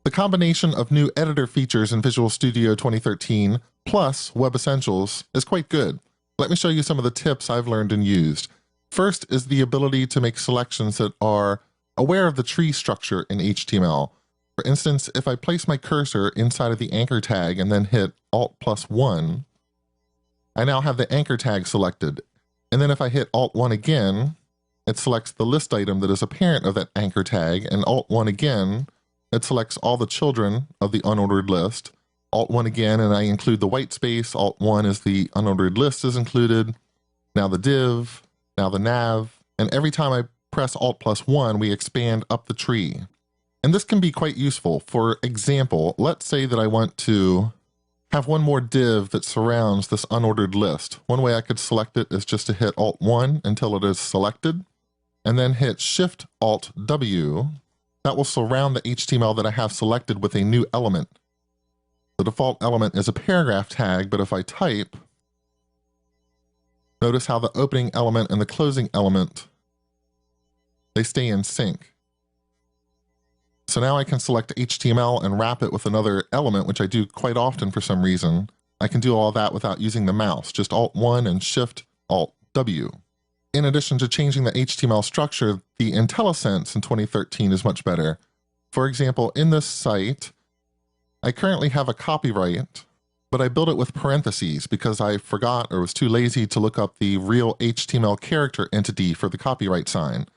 The combination of new editor features in Visual Studio 2013 plus Web Essentials is quite good. Let me show you some of the tips I've learned and used. First is the ability to make selections that are aware of the tree structure in HTML. For instance, if I place my cursor inside of the anchor tag and then hit Alt+1, I now have the anchor tag selected. And then if I hit Alt+1 again, it selects the list item that is a parent of that anchor tag, and Alt+1 again, it selects all the children of the unordered list. Alt+1 again, and I include the white space. Alt+1 is the unordered list is included. Now the div, now the nav, and every time I press Alt+1, we expand up the tree. And this can be quite useful. For example, let's say that I want to have one more div that surrounds this unordered list. One way I could select it is just to hit Alt+1 until it is selected, and then hit Shift-Alt-W. That will surround the HTML that I have selected with a new element. The default element is a paragraph tag, but if I type, notice how the opening element and the closing element, they stay in sync. So now I can select HTML and wrap it with another element, which I do quite often for some reason. I can do all that without using the mouse, just Alt+1 and Shift-Alt-W. In addition to changing the HTML structure, the IntelliSense in 2013 is much better. For example, in this site, I currently have a copyright, but I built it with parentheses because I forgot or was too lazy to look up the real HTML character entity for the copyright sign.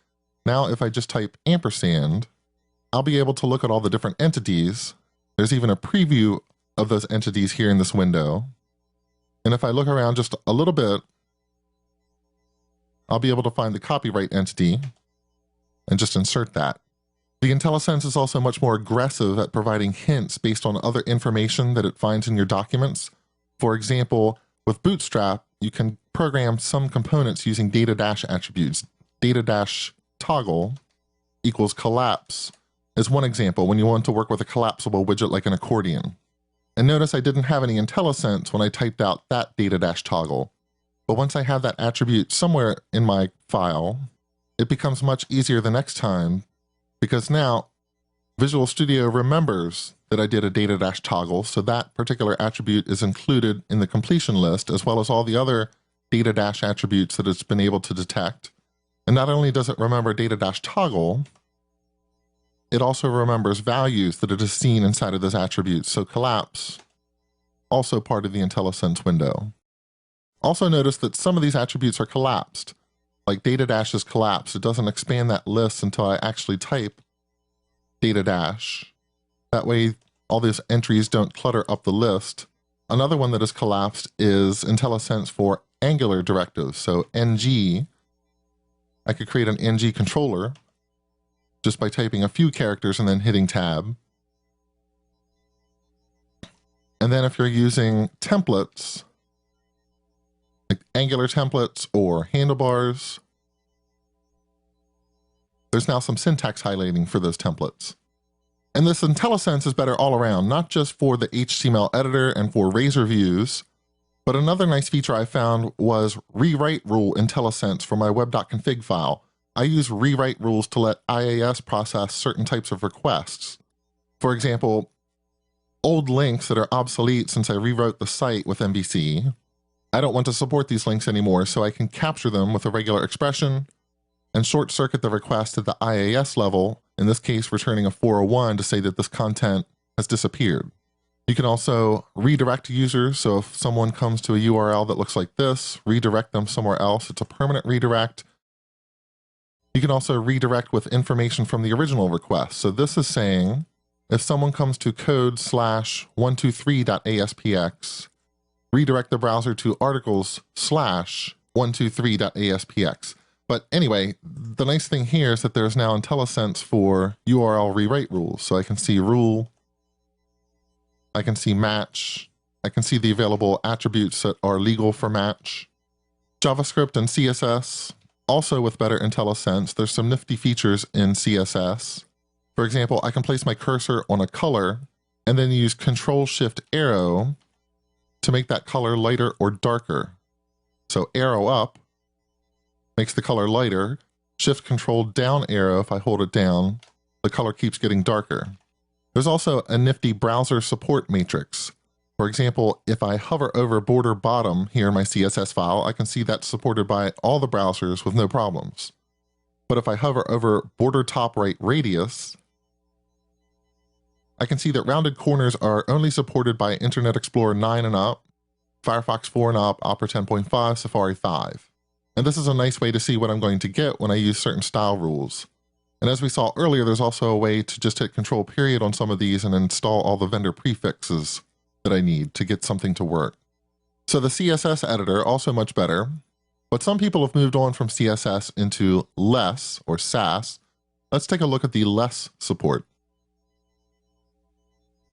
Now if I just type ampersand, I'll be able to look at all the different entities. There's even a preview of those entities here in this window. And if I look around just a little bit, I'll be able to find the copyright entity and just insert that. The IntelliSense is also much more aggressive at providing hints based on other information that it finds in your documents. For example, with Bootstrap, you can program some components using data dash attributes. Data dash toggle equals collapse is one example when you want to work with a collapsible widget like an accordion. And notice I didn't have any IntelliSense when I typed out that data dash toggle. But once I have that attribute somewhere in my file, it becomes much easier the next time because now Visual Studio remembers that I did a data dash toggle, so that particular attribute is included in the completion list as well as all the other data dash attributes that it's been able to detect. And not only does it remember data dash toggle, it also remembers values that it has seen inside of those attributes. So collapse, also part of the IntelliSense window. Also notice that some of these attributes are collapsed. Like data dash is collapsed. It doesn't expand that list until I actually type data dash. That way all these entries don't clutter up the list. Another one that is collapsed is IntelliSense for Angular directives. So ng, I could create an ng controller just by typing a few characters and then hitting tab. And then if you're using templates, like Angular templates or handlebars, there's now some syntax highlighting for those templates. And this IntelliSense is better all around, not just for the HTML editor and for Razor views, but another nice feature I found was rewrite rule IntelliSense for my web.config file. I use rewrite rules to let IIS process certain types of requests. For example, old links that are obsolete since I rewrote the site with MVC. I don't want to support these links anymore, so I can capture them with a regular expression and short-circuit the request at the IIS level, in this case returning a 401 to say that this content has disappeared. You can also redirect users, so if someone comes to a URL that looks like this, redirect them somewhere else. It's a permanent redirect. You can also redirect with information from the original request. So this is saying if someone comes to code/123.aspx, redirect the browser to articles/123.aspx. But anyway, the nice thing here is that there's now IntelliSense for URL rewrite rules. So I can see rule, I can see match, I can see the available attributes that are legal for match. JavaScript and CSS, also with better IntelliSense, there's some nifty features in CSS. For example, I can place my cursor on a color and then use Control-Shift-Arrow to make that color lighter or darker. So arrow up makes the color lighter. Shift-Control-Down arrow, if I hold it down, the color keeps getting darker. There's also a nifty browser support matrix. For example, if I hover over border bottom here in my CSS file, I can see that's supported by all the browsers with no problems. But if I hover over border top right radius, I can see that rounded corners are only supported by Internet Explorer 9 and up, Firefox 4 and up, Opera 10.5, Safari 5. And this is a nice way to see what I'm going to get when I use certain style rules. And as we saw earlier, there's also a way to just hit Control period on some of these and install all the vendor prefixes that I need to get something to work. So the CSS editor, also much better, but some people have moved on from CSS into less or Sass. Let's take a look at the less support.